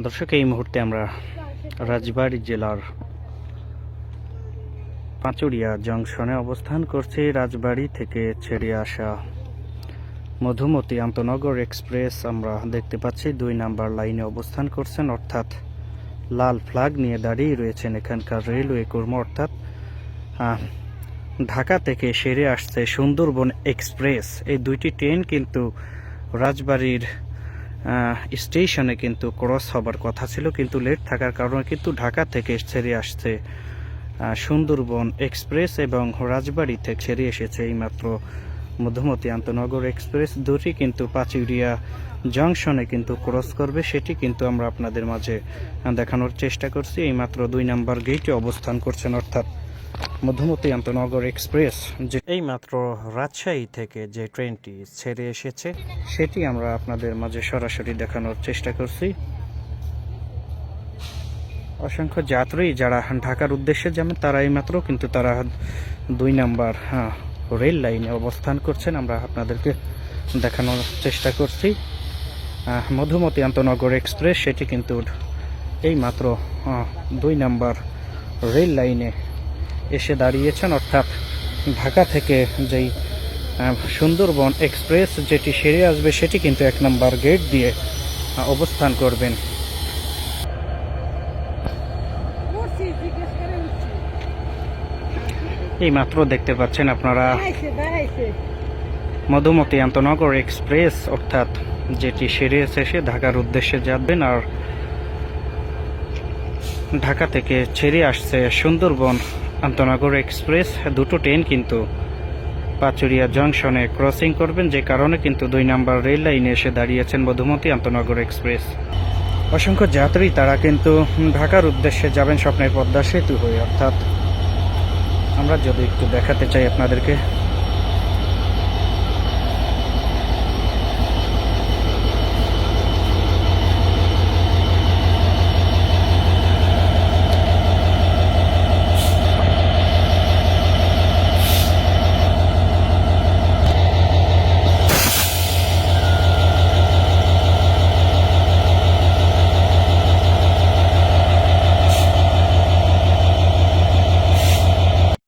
দর্শক, এই মুহূর্তে আমরা রাজবাড়ী জেলার পাঁচুরিয়া জংশনে অবস্থান করছি। রাজবাড়ী থেকে ছেড়ে আসা মধুমতি আন্তনগর এক্সপ্রেস আমরা দেখতে পাচ্ছি ২ নাম্বার লাইনে অবস্থান করছেন, অর্থাৎ লাল ফ্ল্যাগ নিয়ে দাঁড়িয়ে রয়েছেন এখানকার রেলওয়ে কর্মী। অর্থাৎ ঢাকা থেকে সেরে আসছে সুন্দরবন এক্সপ্রেস। এই দুইটি ট্রেন কিন্তু রাজবাড়ীর স্টেশনে কিন্তু ক্রস হবার কথা ছিল, কিন্তু লেট থাকার কারণে কিন্তু ঢাকা থেকে ছেড়ে আসছে সুন্দরবন এক্সপ্রেস এবং রাজবাড়ী থেকে ছেড়ে এসেছে এইমাত্র মধুমতি আন্তনগর এক্সপ্রেস। দুটি কিন্তু পাঁচুরিয়া জংশনে কিন্তু ক্রস করবে, সেটি কিন্তু আমরা আপনাদের মাঝে দেখানোর চেষ্টা করছি। এইমাত্র ২ নাম্বার গেটে অবস্থান করছেন, অর্থাৎ মধুমতি আন্তনগর এক্সপ্রেস। যে এইমাত্র রাজশাহী থেকে যে ট্রেনটি ছেড়ে এসেছে সেটি আমরা আপনাদের মাঝে সরাসরি দেখানোর চেষ্টা করছি। অসংখ্য যাত্রী যারা ঢাকার উদ্দেশ্যে যাবেন তারা এইমাত্র কিন্তু তারা ২ নাম্বার রেল লাইনে অবস্থান করছেন, আমরা আপনাদেরকে দেখানোর চেষ্টা করছি। মধুমতি আন্তনগর এক্সপ্রেস সেটি কিন্তু এইমাত্র ২ নাম্বার রেল লাইনে এসে দাঁড়িয়েছেন, অর্থাৎ ঢাকা থেকে যেই সুন্দরবন এক্সপ্রেস যেটি সেরে আসবে সেটি কিন্তু ১ নাম্বার গেট দিয়ে অবস্থান করবেন। এই মাত্র দেখতে পাচ্ছেন আপনারা মধুমতি আন্তনগর এক্সপ্রেস, অর্থাৎ যেটি সেরে এসে ঢাকার উদ্দেশ্যে যাবেন, আর ঢাকা থেকে ছেড়ে আসছে সুন্দরবন আন্তনগর এক্সপ্রেস। দুটো ট্রেন কিন্তু পাঁচুরিয়া জংশনে ক্রসিং করবেন, যে কারণে কিন্তু ২ নাম্বার রেল লাইনে এসে দাঁড়িয়েছেন মধুমতি আন্তনগর এক্সপ্রেস। অসংখ্য যাত্রী তারা কিন্তু ঢাকার উদ্দেশ্যে যাবেন স্বপ্নের পদ্মা সেতু হয়ে। অর্থাৎ আমরা যদি একটু দেখাতে চাই আপনাদেরকে,